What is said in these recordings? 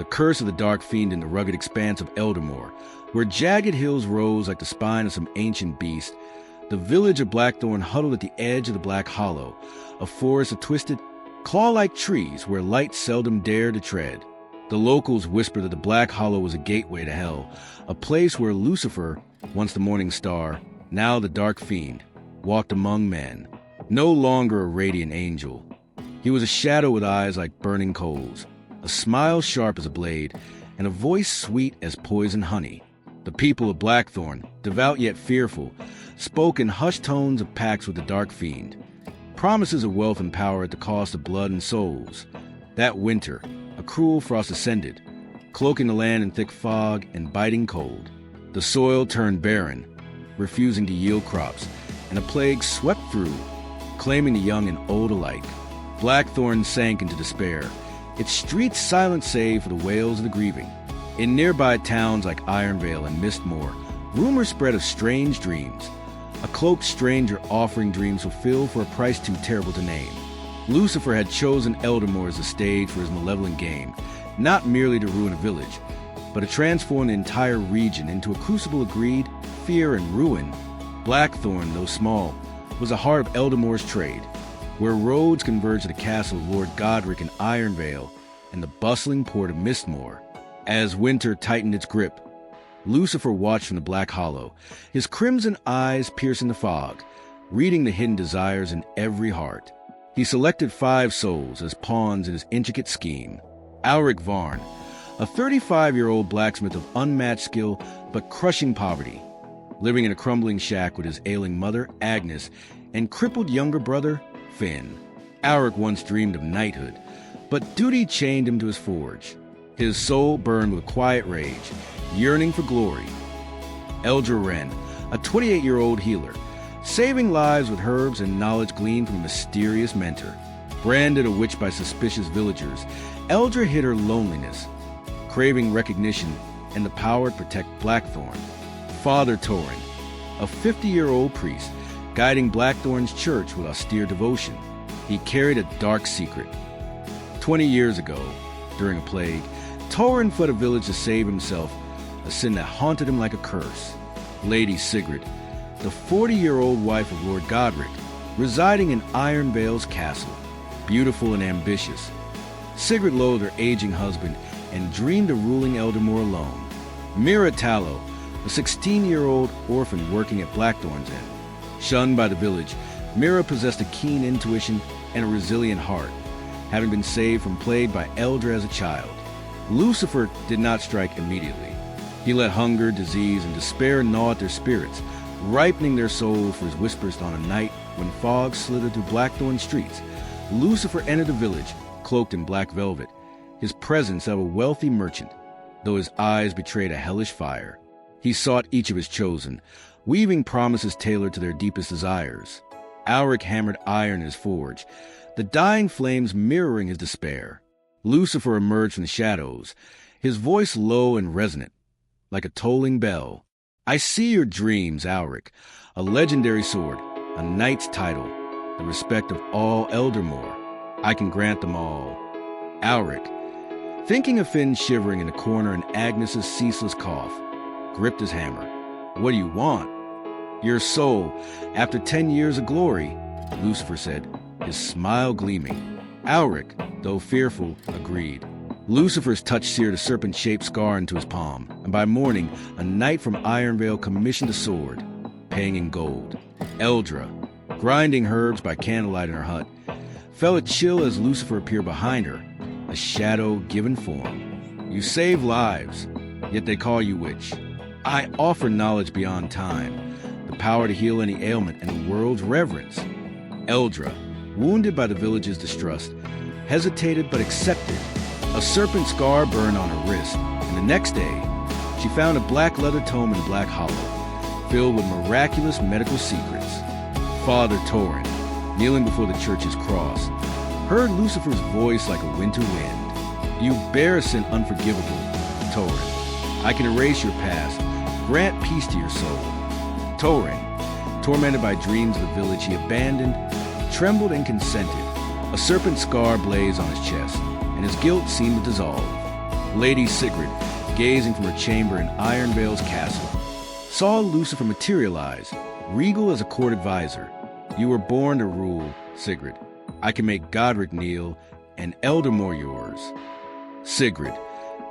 the curse of the dark fiend in the rugged expanse of Eldermoor, where jagged hills rose like the spine of some ancient beast. The village of Blackthorn huddled at the edge of the Black Hollow, a forest of twisted, claw-like trees where light seldom dared to tread. The locals whispered that the Black Hollow was a gateway to hell, a place where Lucifer, once the morning star, now the dark fiend, walked among men. No longer a radiant angel. He was a shadow with eyes like burning coals, a smile sharp as a blade, and a voice sweet as poison honey. The people of Blackthorn, devout yet fearful, spoke in hushed tones of pacts with the dark fiend, promises of wealth and power at the cost of blood and souls. That winter, a cruel frost descended, cloaking the land in thick fog and biting cold. The soil turned barren, refusing to yield crops, and a plague swept through, claiming the young and old alike. Blackthorn sank into despair, its streets silent save for the wails of the grieving. In nearby towns like Ironvale and Mistmoor, rumors spread of strange dreams, a cloaked stranger offering dreams fulfilled for a price too terrible to name. Lucifer had chosen Eldermoor as the stage for his malevolent game, not merely to ruin a village, but to transform the entire region into a crucible of greed, fear, and ruin. Blackthorn, though small, was the heart of Eldermoor's trade, where roads converged to the castle of Lord Godric in Ironvale and the bustling port of Mistmoor. As winter tightened its grip, Lucifer watched from the Black Hollow, his crimson eyes piercing the fog, reading the hidden desires in every heart. He selected 5 souls as pawns in his intricate scheme. Alric Varn, a 35-year-old blacksmith of unmatched skill but crushing poverty, living in a crumbling shack with his ailing mother, Agnes, and crippled younger brother, Finn. Alric once dreamed of knighthood, but duty chained him to his forge. His soul burned with quiet rage, yearning for glory. Eldra Wren, a 28-year-old healer, saving lives with herbs and knowledge gleaned from a mysterious mentor. Branded a witch by suspicious villagers, Eldra hid her loneliness, craving recognition and the power to protect Blackthorn. Father Torin, a 50-year-old priest, guiding Blackthorn's church with austere devotion. He carried a dark secret. 20 years ago, during a plague, Torin fled a village to save himself, a sin that haunted him like a curse. Lady Sigrid, the 40-year-old wife of Lord Godric, residing in Ironvale's castle, beautiful and ambitious. Sigrid loathed her aging husband and dreamed of ruling Eldermoor alone. Mira Tallow, a 16-year-old orphan working at Blackthorn's Inn. Shunned by the village, Mira possessed a keen intuition and a resilient heart, having been saved from plague by Eldra as a child. Lucifer did not strike immediately. He let hunger, disease, and despair gnaw at their spirits, ripening their souls for his whispers on a night when fog slithered through Blackthorn streets. Lucifer entered the village, cloaked in black velvet, his presence of a wealthy merchant, though his eyes betrayed a hellish fire. He sought each of his chosen, weaving promises tailored to their deepest desires. Alric hammered iron in his forge, the dying flames mirroring his despair. Lucifer emerged from the shadows, his voice low and resonant, like a tolling bell. I see your dreams, Alric, a legendary sword, a knight's title, the respect of all Eldermoor. I can grant them all. Alric, thinking of Finn shivering in the corner and Agnes's ceaseless cough, gripped his hammer. What do you want? Your soul, after 10 years of glory, Lucifer said, his smile gleaming. Alric, though fearful, agreed. Lucifer's touch seared a serpent-shaped scar into his palm, and by morning, a knight from Ironvale commissioned a sword, paying in gold. Eldra, grinding herbs by candlelight in her hut, felt a chill as Lucifer appeared behind her, a shadow given form. You save lives, yet they call you witch. I offer knowledge beyond time, the power to heal any ailment and the world's reverence. Eldra, wounded by the village's distrust, hesitated but accepted. A serpent scar burned on her wrist, and the next day, she found a black leather tome in Black Hollow, filled with miraculous medical secrets. Father Torin, kneeling before the church's cross, heard Lucifer's voice like a winter wind. You bear a sin unforgivable, Torin. I can erase your past, grant peace to your soul. Torin, tormented by dreams of the village he abandoned, trembled and consented. A serpent scar blazed on his chest, and his guilt seemed to dissolve. Lady Sigrid, gazing from her chamber in Ironvale's castle, saw Lucifer materialize, regal as a court advisor. "You were born to rule, Sigrid. I can make Godric kneel, and Eldermore yours." Sigrid,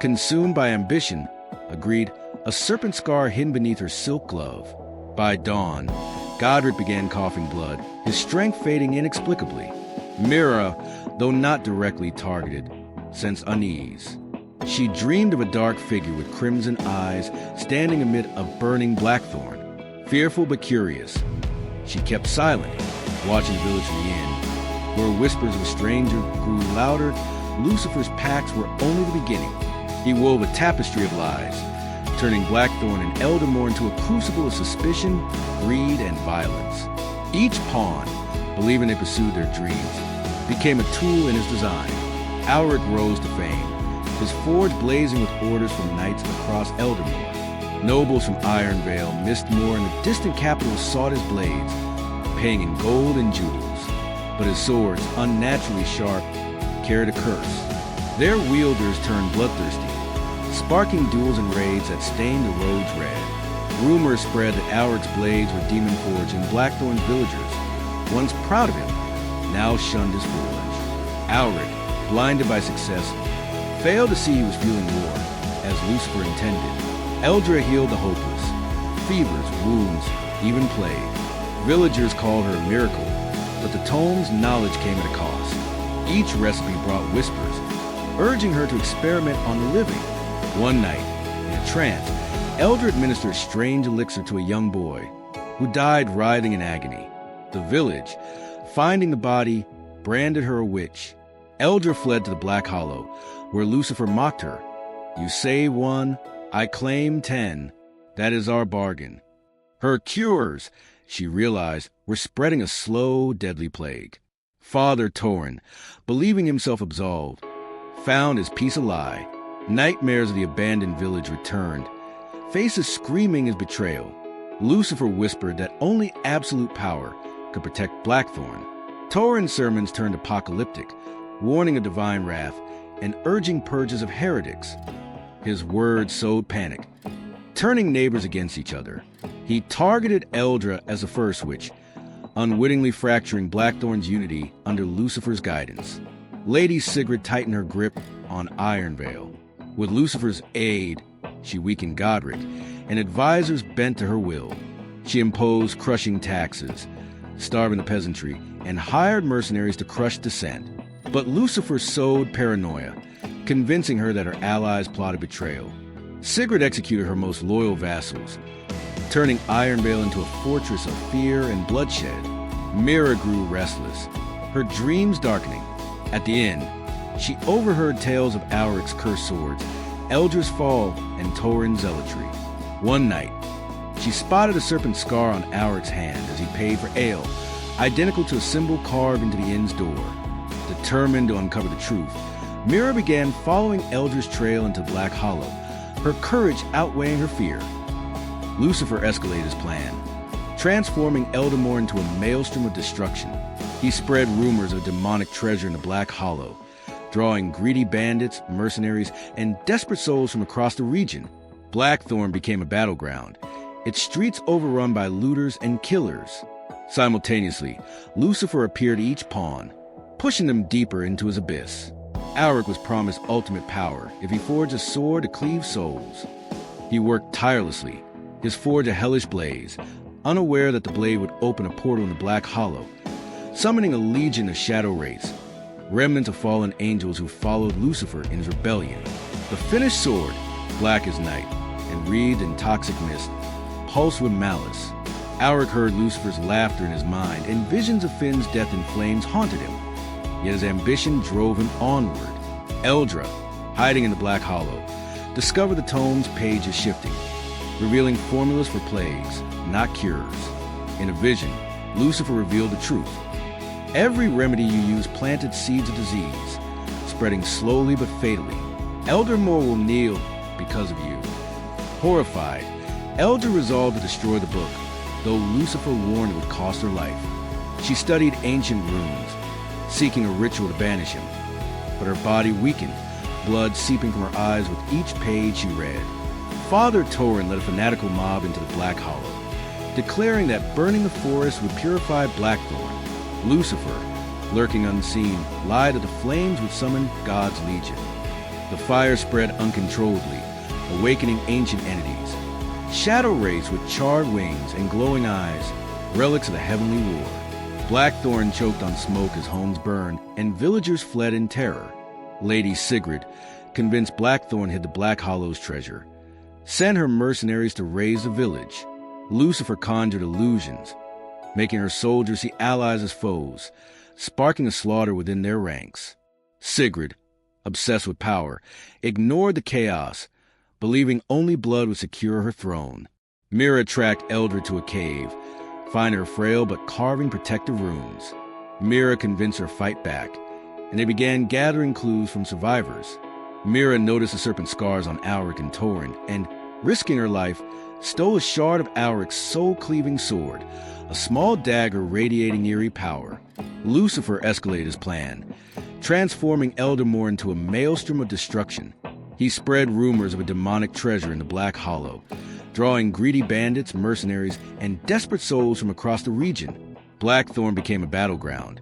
consumed by ambition, agreed, a serpent scar hidden beneath her silk glove. By dawn, Godric began coughing blood, his strength fading inexplicably. Mira, though not directly targeted, sensed unease. She dreamed of a dark figure with crimson eyes standing amid a burning blackthorn. Fearful but curious, she kept silent, watching the village from the inn. Where whispers of a stranger grew louder, Lucifer's pacts were only the beginning. He wove a tapestry of lies, turning Blackthorn and Eldermore into a crucible of suspicion, greed, and violence. Each pawn, believing they pursued their dreams, became a tool in his design. Alric rose to fame, his forge blazing with orders from knights across Eldermore. Nobles from Ironvale, Mistmore, and the distant capital sought his blades, paying in gold and jewels. But his swords, unnaturally sharp, carried a curse. Their wielders turned bloodthirsty, sparking duels and raids that stained the roads red. Rumors spread that Alric's blades were demon-forged, and Blackthorn's villagers, once proud of him, now shunned his forge. Alric, blinded by success, failed to see he was fueling war, as Lucifer intended. Eldra healed the hopeless. Fevers, wounds, even plague. Villagers called her a miracle, but the tome's knowledge came at a cost. Each recipe brought whispers, urging her to experiment on the living. One night, in a trance, Eldra administered a strange elixir to a young boy, who died writhing in agony. The village, finding the body, branded her a witch. Eldra fled to the Black Hollow, where Lucifer mocked her. "You save one, I claim 10. That is our bargain." Her cures, she realized, were spreading a slow, deadly plague. Father Torin, believing himself absolved, found his peace a lie. Nightmares of the abandoned village returned, faces screaming his betrayal. Lucifer whispered that only absolute power could protect Blackthorn. Torin's sermons turned apocalyptic, warning of divine wrath and urging purges of heretics. His words sowed panic, turning neighbors against each other. He targeted Eldra as the first witch, unwittingly fracturing Blackthorn's unity under Lucifer's guidance. Lady Sigrid tightened her grip on Ironvale. With Lucifer's aid, she weakened Godric, and advisors bent to her will. She imposed crushing taxes, starving the peasantry, and hired mercenaries to crush dissent. But Lucifer sowed paranoia, convincing her that her allies plotted betrayal. Sigrid executed her most loyal vassals, turning Ironvale into a fortress of fear and bloodshed. Mira grew restless, her dreams darkening. At the end, she overheard tales of Alric's cursed swords, Eldra's fall, and Torin's zealotry. One night, she spotted a serpent scar on Alric's hand as he paid for ale, identical to a symbol carved into the inn's door. Determined to uncover the truth, Mira began following Eldra's trail into Black Hollow, her courage outweighing her fear. Lucifer escalated his plan, transforming Eldermore into a maelstrom of destruction. He spread rumors of demonic treasure in the Black Hollow, drawing greedy bandits, mercenaries, and desperate souls from across the region. Blackthorn became a battleground, its streets overrun by looters and killers. Simultaneously, Lucifer appeared at each pawn, pushing them deeper into his abyss. Alric was promised ultimate power if he forged a sword to cleave souls. He worked tirelessly, his forge a hellish blaze, unaware that the blade would open a portal in the Black Hollow, summoning a legion of shadow wraiths, remnants of fallen angels who followed Lucifer in his rebellion. The finished sword, black as night, and wreathed in toxic mist, pulsed with malice. Alric heard Lucifer's laughter in his mind, and visions of Finn's death in flames haunted him. Yet his ambition drove him onward. Eldra, hiding in the Black Hollow, discovered the tome's pages shifting, revealing formulas for plagues, not cures. In a vision, Lucifer revealed the truth. Every remedy you use planted seeds of disease, spreading slowly but fatally. Eldermore will kneel because of you. Horrified, Eldra resolved to destroy the book, though Lucifer warned it would cost her life. She studied ancient runes, seeking a ritual to banish him. But her body weakened, blood seeping from her eyes with each page she read. Father Torin led a fanatical mob into the Black Hollow, declaring that burning the forest would purify Blackthorn. Lucifer, lurking unseen, lied that the flames would summon God's legion. The fire spread uncontrollably, awakening ancient entities. Shadow wraiths with charred wings and glowing eyes, relics of the heavenly war. Blackthorn choked on smoke as homes burned, and villagers fled in terror. Lady Sigrid, convinced Blackthorn hid the Black Hollow's treasure, sent her mercenaries to raise the village. Lucifer conjured illusions, making her soldiers see allies as foes, sparking a slaughter within their ranks. Sigrid, obsessed with power, ignored the chaos, believing only blood would secure her throne. Mira tracked Eldra to a cave, finding her frail but carving protective runes. Mira convinced her to fight back, and they began gathering clues from survivors. Mira noticed the serpent scars on Alric and Torin, and, risking her life, stole a shard of Alric's soul-cleaving sword, a small dagger radiating eerie power. Lucifer escalated his plan, transforming Eldermore into a maelstrom of destruction. He spread rumors of a demonic treasure in the Black Hollow, drawing greedy bandits, mercenaries, and desperate souls from across the region. Blackthorn became a battleground,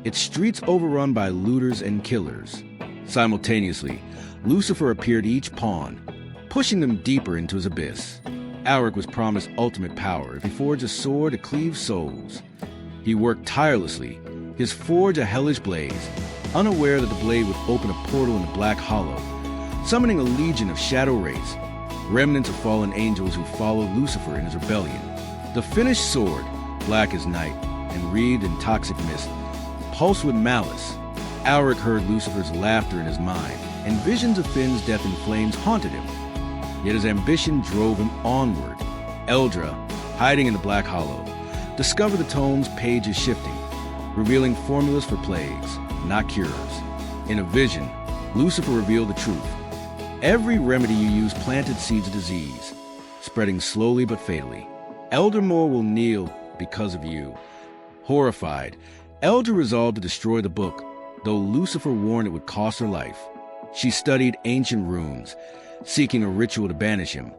its streets overrun by looters and killers. Simultaneously, Lucifer appeared each pawn, pushing them deeper into his abyss. Alric was promised ultimate power if he forged a sword to cleave souls. He worked tirelessly, his forge a hellish blaze, unaware that the blade would open a portal in the Black Hollow, summoning a legion of shadow wraiths, remnants of fallen angels who followed Lucifer in his rebellion. The finished sword, black as night and wreathed in toxic mist, pulsed with malice. Alric heard Lucifer's laughter in his mind, and visions of Finn's death in flames haunted him. Yet his ambition drove him onward. Eldra, hiding in the Black Hollow, discovered the tome's pages shifting, revealing formulas for plagues, not cures. In a vision, Lucifer revealed the truth. Every remedy you use planted seeds of disease, spreading slowly but fatally. Eldermore will kneel because of you. Horrified, Eldra resolved to destroy the book, though Lucifer warned it would cost her life. She studied ancient runes, seeking a ritual to banish him,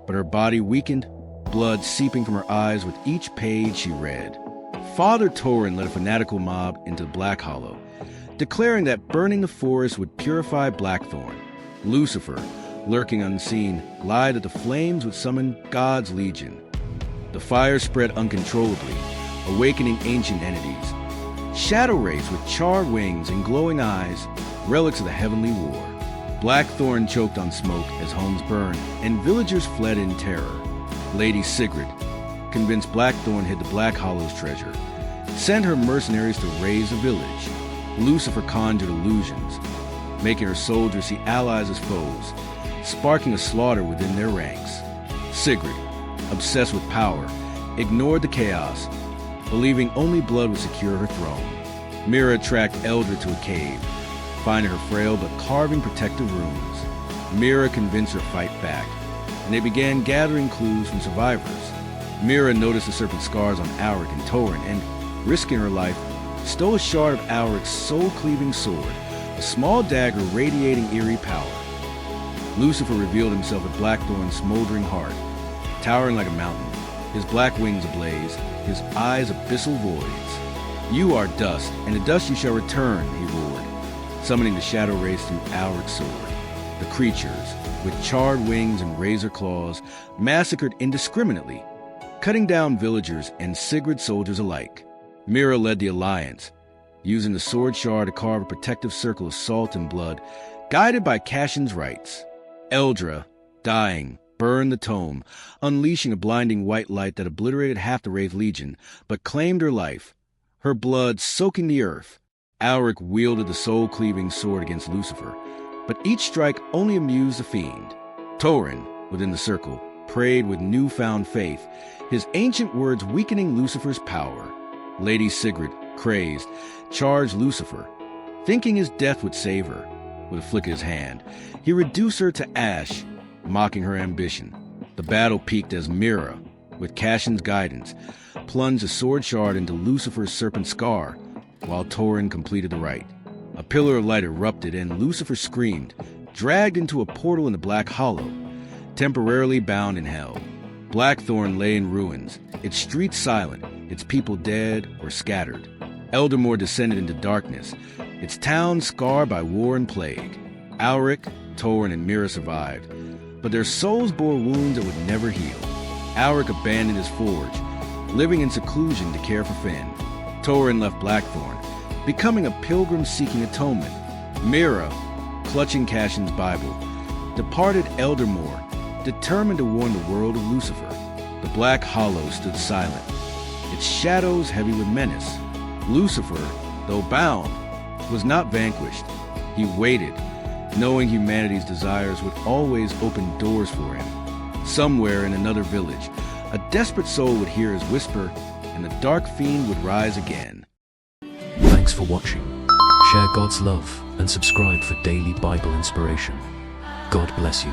but her body weakened, blood seeping from her eyes with each page she read. Father Torin led a fanatical mob into the Black Hollow, declaring that burning the forest would purify Blackthorn. Lucifer, lurking unseen, lied that the flames would summon God's legion. The fire spread uncontrollably, awakening ancient entities. Shadow wraiths with charred wings and glowing eyes, relics of the heavenly war. Blackthorn choked on smoke as homes burned, and villagers fled in terror. Lady Sigrid, convinced Blackthorn hid the Black Hollow's treasure, sent her mercenaries to raise the village. Lucifer conjured illusions, making her soldiers see allies as foes, sparking a slaughter within their ranks. Sigrid, obsessed with power, ignored the chaos, believing only blood would secure her throne. Mira tracked Eldra to a cave, finding her frail but carving protective runes. Mira convinced her to fight back, and they began gathering clues from survivors. Mira noticed the serpent scars on Alric and Torin, and, risking her life, stole a shard of Alric's soul-cleaving sword, a small dagger radiating eerie power. Lucifer revealed himself at Blackthorn's smoldering heart, towering like a mountain, his black wings ablaze, his eyes abyssal voids. "You are dust, and to dust you shall return," he roared, summoning the shadow wraiths through Alric's sword. The creatures, with charred wings and razor claws, massacred indiscriminately, cutting down villagers and Sigrid soldiers alike. Mira led the alliance, using the sword shard to carve a protective circle of salt and blood, guided by Cashin's rites. Eldra, dying, burned the tome, unleashing a blinding white light that obliterated half the Wraith Legion, but claimed her life, her blood soaking the earth. Alric wielded the soul-cleaving sword against Lucifer, but each strike only amused the Fiend. Torin, within the circle, prayed with newfound faith, his ancient words weakening Lucifer's power. Lady Sigrid, crazed, charged Lucifer, thinking his death would save her. With a flick of his hand, he reduced her to ash, mocking her ambition. The battle peaked as Mira, with Cashin's guidance, plunged a sword shard into Lucifer's serpent scar, while Torin completed the rite. A pillar of light erupted, and Lucifer screamed, dragged into a portal in the Black Hollow, temporarily bound in hell. Blackthorn lay in ruins, its streets silent, its people dead or scattered. Eldermore descended into darkness, its town scarred by war and plague. Alric, Torin, and Mira survived, but their souls bore wounds that would never heal. Alric abandoned his forge, living in seclusion to care for Finn. Torin left Blackthorn, becoming a pilgrim seeking atonement. Mira, clutching Cashin's Bible, departed Eldermore, determined to warn the world of Lucifer. The Black Hollow stood silent, its shadows heavy with menace. Lucifer, though bound, was not vanquished. He waited, knowing humanity's desires would always open doors for him. Somewhere in another village, a desperate soul would hear his whisper, and the dark fiend would rise again. Thanks for watching. Share God's love and subscribe for daily Bible inspiration. God bless you.